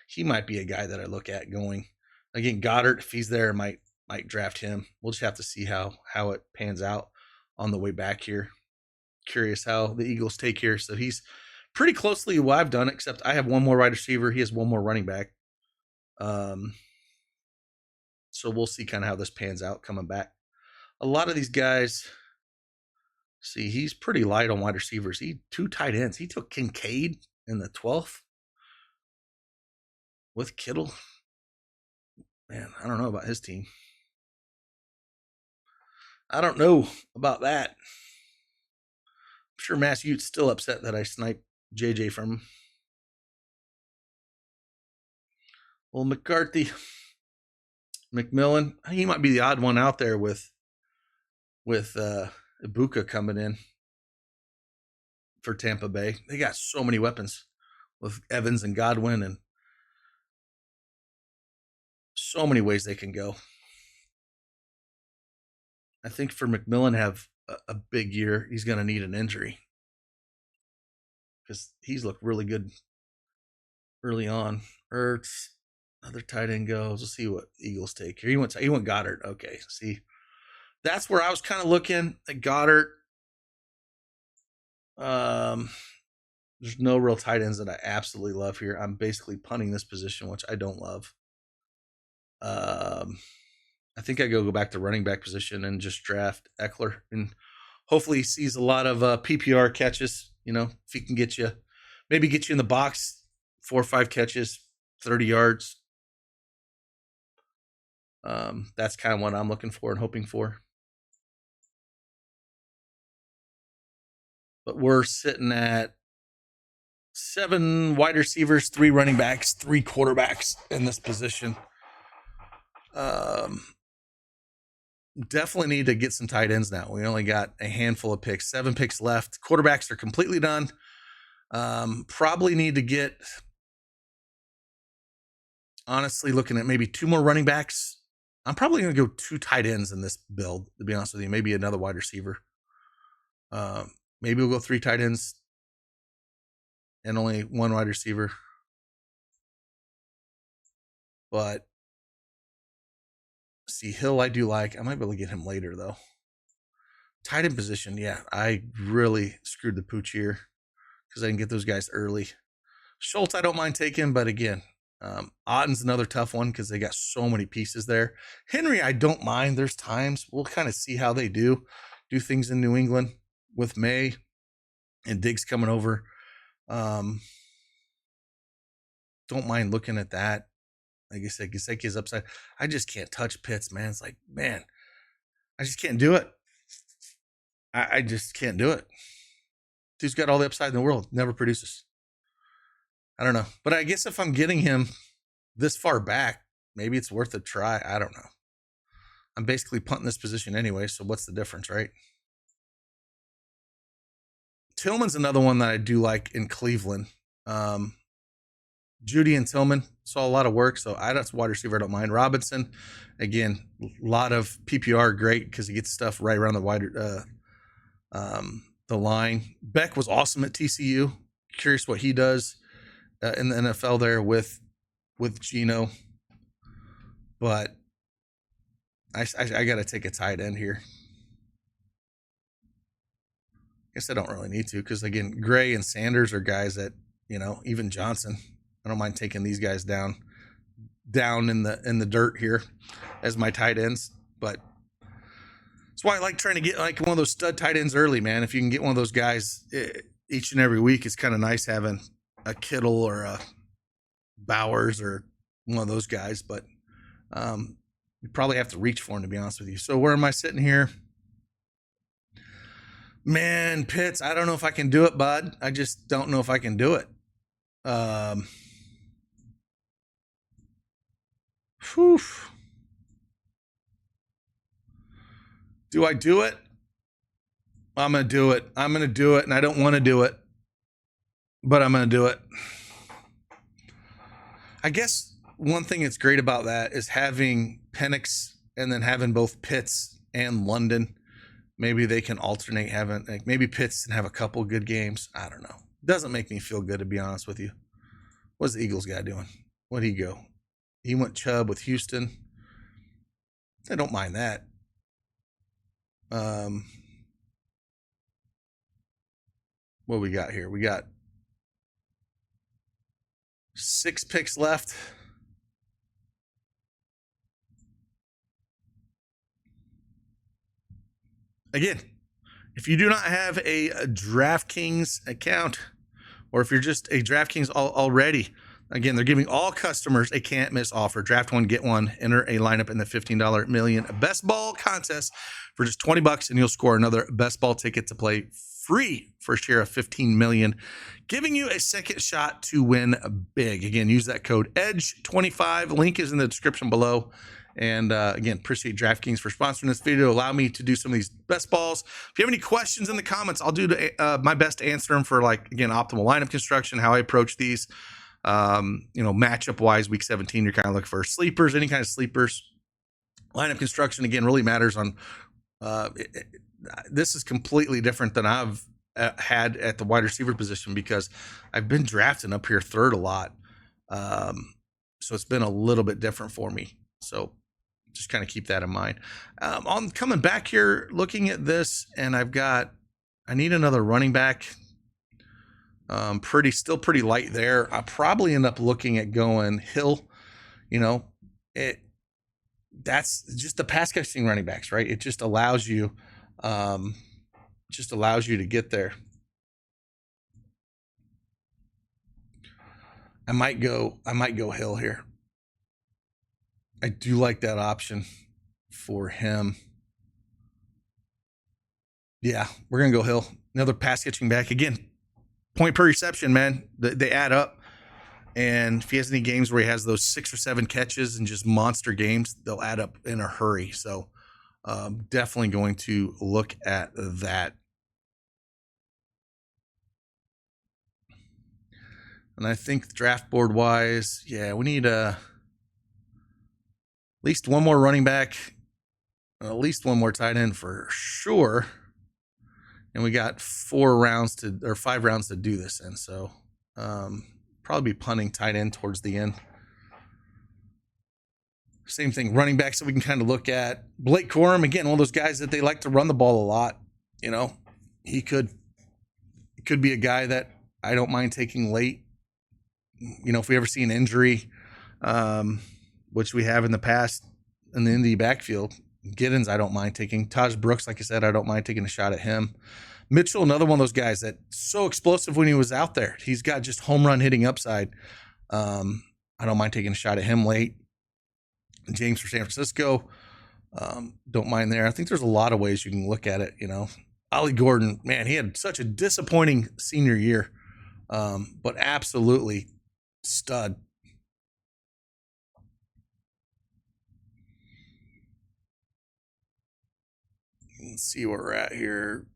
he might be a guy that I look at going. Again, Goddard, if he's there, might draft him. We'll just have to see how it pans out on the way back here. Curious how the Eagles take here. So he's pretty closely what I've done, except I have 1 more wide receiver. He has 1 more running back. So we'll see kind of how this pans out coming back. A lot of these guys, see, he's pretty light on wide receivers. He 2 tight ends. He took Kincaid in the 12th with Kittle. Man, I don't know about his team. I don't know about that. I'm sure Mass Ute's still upset that I sniped JJ from him. Well, McCarthy, McMillan, he might be the odd one out there with Ibuka coming in for Tampa Bay. They got so many weapons with Evans and Godwin, and so many ways they can go. I think for McMillan have a big year, he's going to need an injury, because he's looked really good early on. Ertz, another tight end goes. We'll see what Eagles take here. He went Goddard. Okay, see, that's where I was kind of looking at Goddard. There's no real tight ends that I absolutely love here. I'm basically punting this position, which I don't love. I think I go back to running back position and just draft Eckler, and hopefully he sees a lot of PPR catches. If he can get you in the box, 4 or 5 catches, 30 yards. That's kind of what I'm looking for and hoping for. But we're sitting at 7 wide receivers, 3 running backs, 3 quarterbacks in this position. Definitely need to get some tight ends now. We only got a handful of picks, 7 picks left. Quarterbacks are completely done. Probably need to get, honestly, looking at maybe 2 more running backs. I'm probably going to go 2 tight ends in this build, to be honest with you. Maybe another wide receiver. Maybe we'll go 3 tight ends and only 1 wide receiver. But see, Hill I do like. I might be able to get him later, though. Tight end position, yeah. I really screwed the pooch here because I didn't get those guys early. Schultz I don't mind taking, but again, Otten's another tough one because they got so many pieces there. Henry I don't mind. There's times we'll kind of see how they do things in New England with May and Diggs coming over. Don't mind looking at that. Like I said, Gesicki's upside. I just can't touch Pitts, man. It's like, man, I just can't do it. I just can't do it. Dude's got all the upside in the world. Never produces. I don't know. But I guess if I'm getting him this far back, maybe it's worth a try. I don't know. I'm basically punting this position anyway, so what's the difference, right? Tillman's another one that I do like in Cleveland. Judy and Tillman saw a lot of work, so that's wide receiver I don't mind. Robinson, again, a lot of PPR, great because he gets stuff right around the line. Beck was awesome at TCU. Curious what he does in the NFL there with Geno, but I got to take a tight end here. I guess I don't really need to because again, Gray and Sanders are guys that even Johnson. I don't mind taking these guys down in the dirt here as my tight ends, but that's why I like trying to get like one of those stud tight ends early, man. If you can get one of those guys each and every week, it's kind of nice having a Kittle or a Bowers or one of those guys, but you probably have to reach for him, to be honest with you. So where am I sitting here? Man, Pitts, I don't know if I can do it, bud. I just don't know if I can do it. Whew. Do I do it? I'm going to do it. I'm going to do it, and I don't want to do it, but I'm going to do it. I guess one thing that's great about that is having Penix and then having both Pitts and London. Maybe they can alternate having, like maybe Pitts can have a couple good games. I don't know. Doesn't make me feel good, to be honest with you. What's the Eagles guy doing? Where'd he go? He went Chubb with Houston. I don't mind that. What we got here? We got 6 picks left. Again, if you do not have a Draftkings account, or if you're just a Draftkings already, again, they're giving all customers a can't miss offer. Draft one, get one. Enter a lineup in the $15 million best ball contest for just $20, and you'll score another best ball ticket to play free for a share of $15 million, giving you a second shot to win big. Again, use that code EDGE25. Link is in the description below. And again, appreciate DraftKings for sponsoring this video. Allow me to do some of these best balls. If you have any questions in the comments, I'll do my best to answer them for, like, again, optimal lineup construction, how I approach these. Matchup wise, week 17, you're kind of looking for sleepers, any kind of sleepers. Lineup construction, again, really matters on. This is completely different than I've had at the wide receiver position because I've been drafting up here third a lot. So it's been a little bit different for me. So just kind of keep that in mind. I'm coming back here looking at this, and I need another running back. Still pretty light there. I probably end up looking at going Hill. That's just the pass catching running backs, right? It just allows you, to get there. I might go Hill here. I do like that option for him. Yeah, we're going to go Hill. Another pass catching back. Again, point per reception, man. They add up. And if he has any games where he has those 6 or 7 catches and just monster games, they'll add up in a hurry. So definitely going to look at that. And I think draft board wise, yeah, we need at least one more running back, at least one more tight end for sure. And we got 5 rounds to do this in. So probably be punting tight end towards the end. Same thing, running back, so we can kind of look at Blake Corum, again, one of those guys that they like to run the ball a lot. You know, he could be a guy that I don't mind taking late. You know, if we ever see an injury, which we have in the past in the Indy backfield, Giddens, I don't mind taking. Taj Brooks, like I said, I don't mind taking a shot at him. Mitchell, another one of those guys that's so explosive when he was out there. He's got just home run hitting upside. I don't mind taking a shot at him late. James for San Francisco, don't mind there. I think there's a lot of ways you can look at it. You know, Ollie Gordon, man, he had such a disappointing senior year, but absolutely stud. Let's see where we're at here.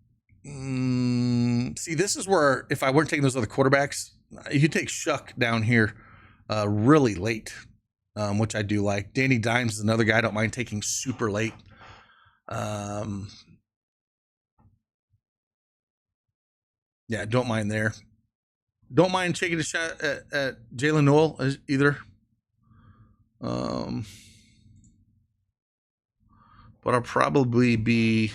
See, this is where if I weren't taking those other quarterbacks, you take Shuck down here really late. Which I do like. Danny Dimes is another guy I don't mind taking super late. Yeah, don't mind there. Don't mind taking a shot at Jalen Noel either. But I'll probably be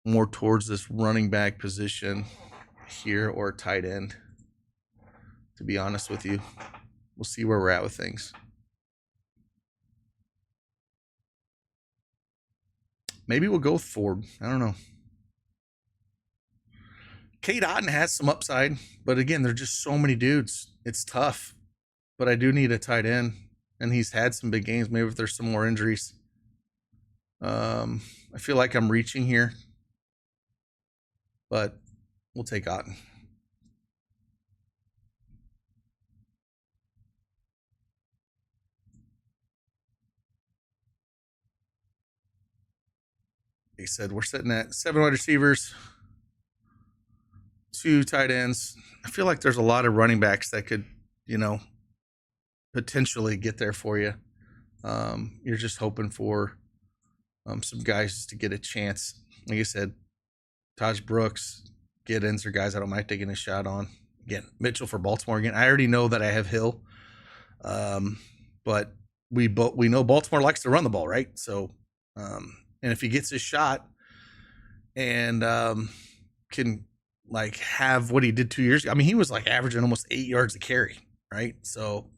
more towards this running back position here or tight end, to be honest with you. We'll see where we're at with things. Maybe we'll go with Ford. I don't know. Cade Otton has some upside, but again, there's just so many dudes. It's tough. But I do need a tight end, and he's had some big games. Maybe if there's some more injuries. I feel like I'm reaching here, but we'll take Otton. He said we're sitting at 7 wide receivers, 2 tight ends. I feel like there's a lot of running backs that could, you know, potentially get there for you. You're just hoping for some guys to get a chance. Like I said, Taj Brooks, Giddens are guys I don't mind taking a shot on. Again, Mitchell for Baltimore. Again, I already know that I have Hill, but we know Baltimore likes to run the ball, right? So, and if he gets his shot and can like have what he did 2 years ago, I mean, he was like averaging almost 8 yards a carry, right? So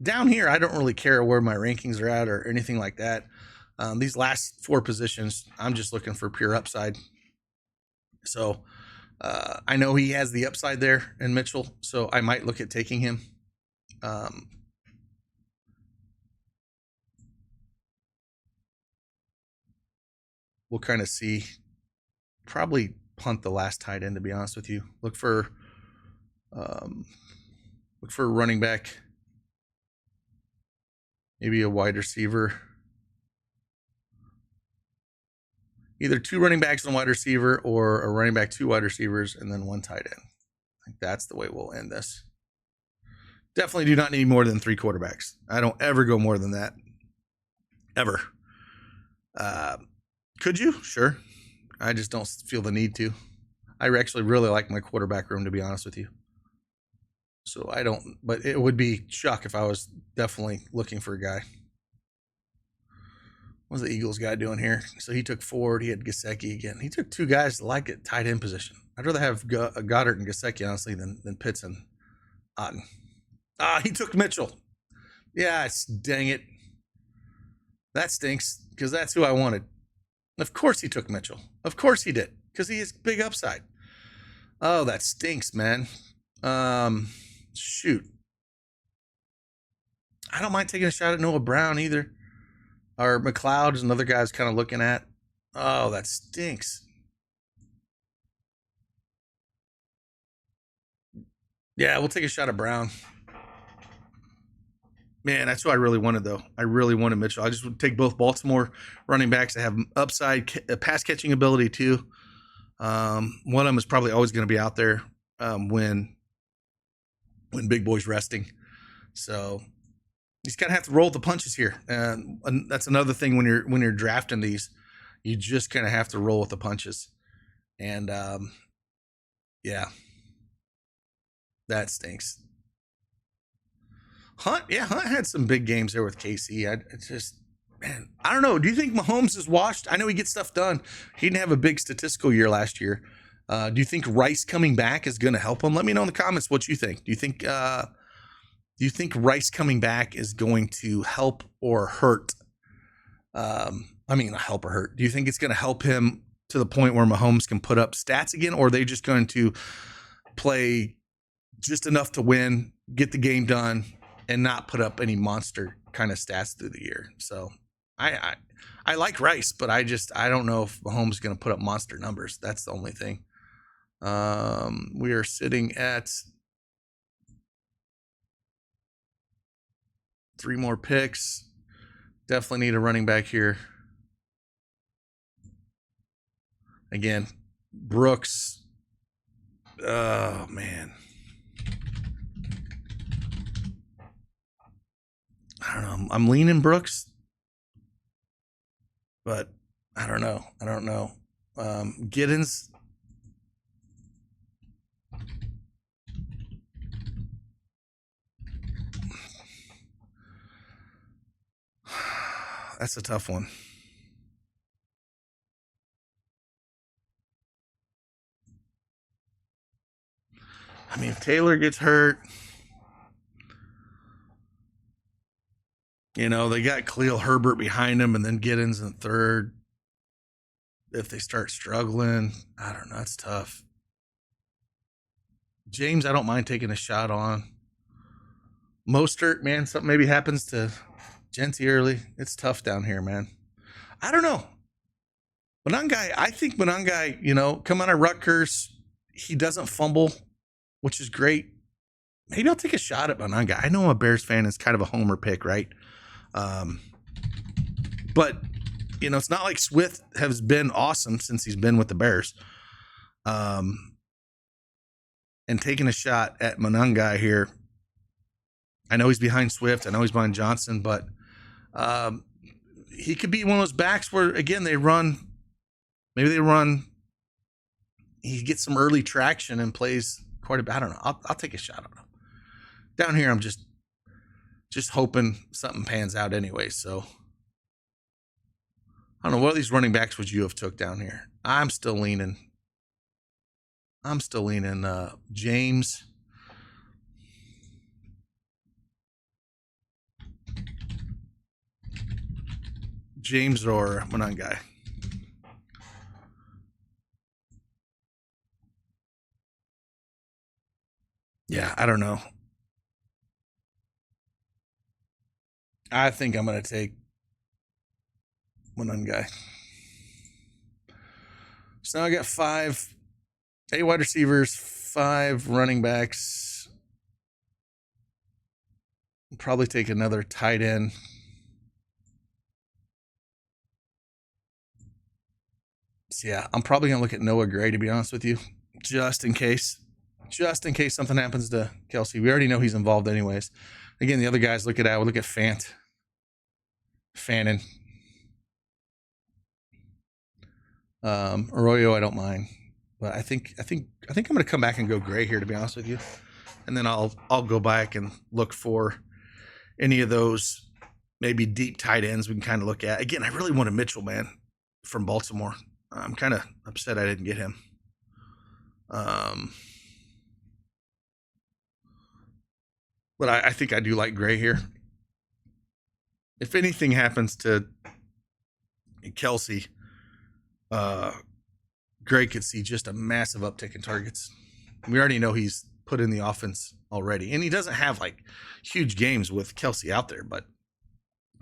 down here, I don't really care where my rankings are at or anything like that. These last 4 positions, I'm just looking for pure upside. So I know he has the upside there in Mitchell, so I might look at taking him. We'll kind of see. Probably punt the last tight end, to be honest with you. Look for a running back, maybe a wide receiver. Either 2 running backs and a wide receiver, or a running back, 2 wide receivers, and then 1 tight end. I think that's the way we'll end this. Definitely do not need more than 3 quarterbacks. I don't ever go more than that. Ever. Could you? Sure. I just don't feel the need to. I actually really like my quarterback room, to be honest with you. So I don't, but it would be Chuck if I was definitely looking for a guy. What's the Eagles guy doing here? So he took Ford. He had Gesicki again. He took 2 guys like at tight end position. I'd rather have Goddard and Gesicki, honestly, than Pitts and Otton. He took Mitchell. Yeah, dang it. That stinks, because that's who I wanted. Of course he took Mitchell. Of course he did, because he has big upside. Oh, that stinks, man. Shoot. I don't mind taking a shot at Noah Brown either. Or McLeod is another guy I was kind of looking at. Oh, that stinks. Yeah, we'll take a shot at Brown. Man, that's who I really wanted, though. I really wanted Mitchell. I just would take both Baltimore running backs that have upside, pass catching ability too. One of them is probably always going to be out there when Big Boy's resting. So you just kind of have to roll the punches here, and that's another thing when you're drafting these. You just kind of have to roll with the punches. And yeah, that stinks. Hunt had some big games there with KC. It's just, man, I don't know. Do you think Mahomes is washed? I know he gets stuff done. He didn't have a big statistical year last year. Do you think Rice coming back is going to help him? Let me know in the comments what you think. Do you think Rice coming back is going to help or hurt? Help or hurt. Do you think it's going to help him to the point where Mahomes can put up stats again, or are they just going to play just enough to win, get the game done, and not put up any monster kind of stats through the year? So I like Rice, but I don't know if Mahomes is going to put up monster numbers. That's the only thing. We are sitting at 3 more picks. Definitely need a running back here. Again, Brooks. Oh, man. I don't know. I'm leaning Brooks, but I don't know. Giddens. That's a tough one. I mean, if Taylor gets hurt, they got Khalil Herbert behind him and then Giddens in third. If they start struggling, I don't know. That's tough. James, I don't mind taking a shot on. Mostert, man, something maybe happens to Genty early. It's tough down here, man. I don't know. Monangai, I think Monangai, come out of Rutgers, he doesn't fumble, which is great. Maybe I'll take a shot at Monangai. I know I'm a Bears fan. It's kind of a homer pick, right? But, it's not like Swift has been awesome since he's been with the Bears. And taking a shot at Monangai here. I know he's behind Swift. I know he's behind Johnson, but he could be one of those backs where, again, he gets some early traction and plays quite a bit. I don't know. I'll take a shot on him. Down here, I'm just hoping something pans out anyway. So I don't know. What of these running backs would you have took down here? I'm still leaning James. James or Monangai. Yeah, I don't know. I think I'm going to take Monangai. So now I got 8 wide receivers, 5 running backs. I'll probably take another tight end. So yeah, I'm probably going to look at Noah Gray, to be honest with you, just in case something happens to Kelsey. We already know he's involved anyways. Again, the other guys look at Fannin. Arroyo, I don't mind, but I think I'm going to come back and go Gray here, to be honest with you, and then I'll go back and look for any of those maybe deep tight ends we can kind of look at. Again, I really wanted Mitchell, man, from Baltimore. I'm kind of upset I didn't get him. But I think I do like Gray here. If anything happens to Kelsey, Gray could see just a massive uptick in targets. We already know he's put in the offense already. And he doesn't have like huge games with Kelsey out there, but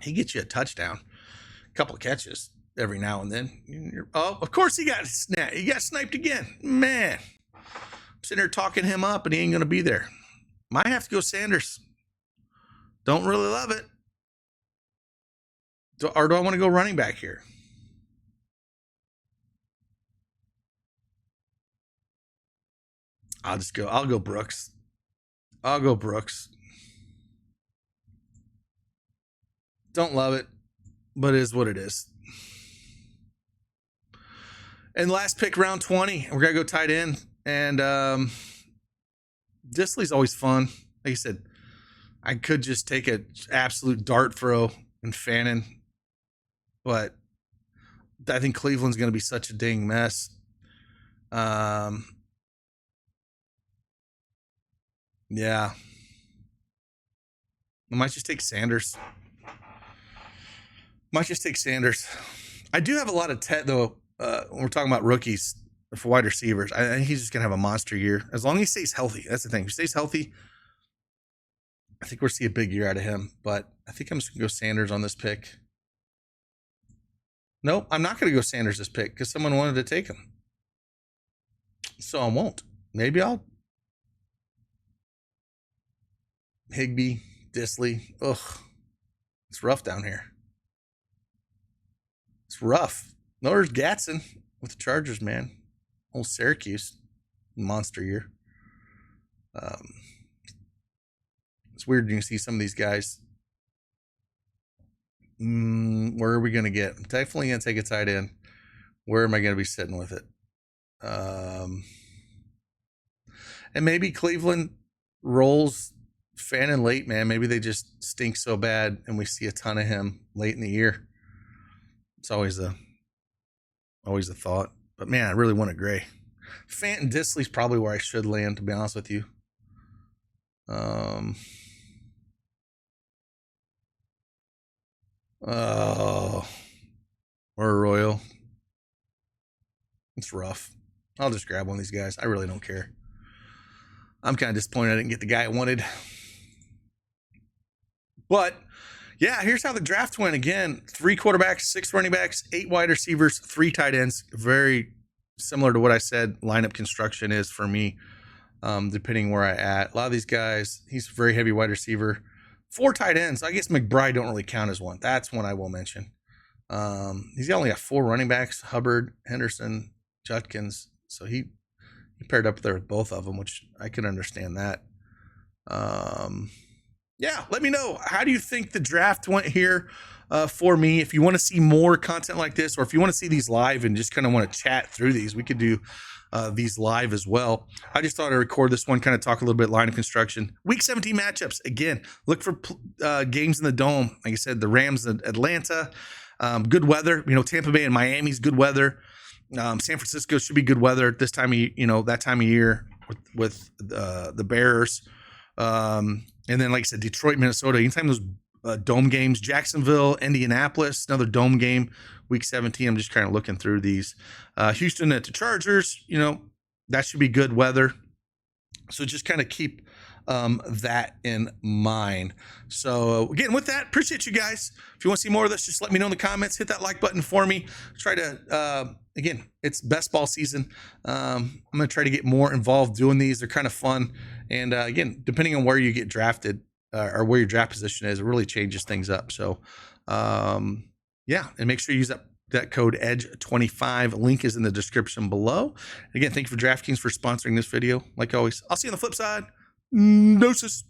he gets you a touchdown, a couple of catches every now and then. Oh, of course he got sniped. He got sniped again. Man, I'm sitting there talking him up and he ain't going to be there. Might have to go Sanders. Don't really love it. Or do I want to go running back here? I'll go Brooks. Don't love it, but it is what it is. And last pick, round 20, we're going to go tight end. And Disley's always fun. Like I said, I could just take an absolute dart throw and Fannin, but I think Cleveland's going to be such a dang mess. Yeah. I might just take Sanders. I do have a lot of though. When we're talking about rookies for wide receivers, I think he's just gonna have a monster year as long as he stays healthy. That's the thing. If he stays healthy, I think we'll see a big year out of him. But I think I'm just gonna go Sanders on this pick. Nope, I'm not gonna go Sanders this pick because someone wanted to take him, so I won't. Maybe I'll Higbee, Disley. Ugh, it's rough down here. It's rough. No, there's Gatson with the Chargers, man. Old Syracuse, monster year. It's weird when you see some of these guys. Where are we going to get? I'm definitely going to take a tight end. Where am I going to be sitting with it? And maybe Cleveland rolls Fannin late, man. Maybe they just stink so bad and we see a ton of him late in the year. It's always a thought. But man, I really want a Gray. Fant and Disley's probably where I should land, to be honest with you. Or Royal. It's rough. I'll just grab one of these guys. I really don't care. I'm kind of disappointed I didn't get the guy I wanted. But yeah, here's how the draft went. Again, 3 quarterbacks, 6 running backs, 8 wide receivers, 3 tight ends. Very similar to what I said lineup construction is for me, depending where I at. A lot of these guys, he's a very heavy wide receiver. 4 tight ends. I guess McBride don't really count as one. That's one I will mention. He's only got 4 running backs, Hubbard, Henderson, Judkins. So he paired up there with both of them, which I can understand that. Yeah, let me know. How do you think the draft went here for me? If you want to see more content like this, or if you want to see these live and just kind of want to chat through these, we could do these live as well. I just thought I'd record this one, kind of talk a little bit line of construction. Week 17 matchups. Again, look for games in the Dome. Like I said, the Rams, Atlanta, good weather. Tampa Bay and Miami's good weather. San Francisco should be good weather at this time of that time of year with the Bears. And then, like I said, Detroit, Minnesota, anytime those dome games, Jacksonville, Indianapolis, another dome game, week 17. I'm just kind of looking through these. Houston at the Chargers, that should be good weather. So just kind of keep that in mind. So again, with that, appreciate you guys. If you want to see more of this, just let me know in the comments. Hit that like button for me. Try to, again, it's best ball season. I'm going to try to get more involved doing these. They're kind of fun. And again, depending on where you get drafted or where your draft position is, it really changes things up. So yeah, and make sure you use that code EDGE25. Link is in the description below. Again, thank you for DraftKings for sponsoring this video. Like always, I'll see you on the flip side. Doses.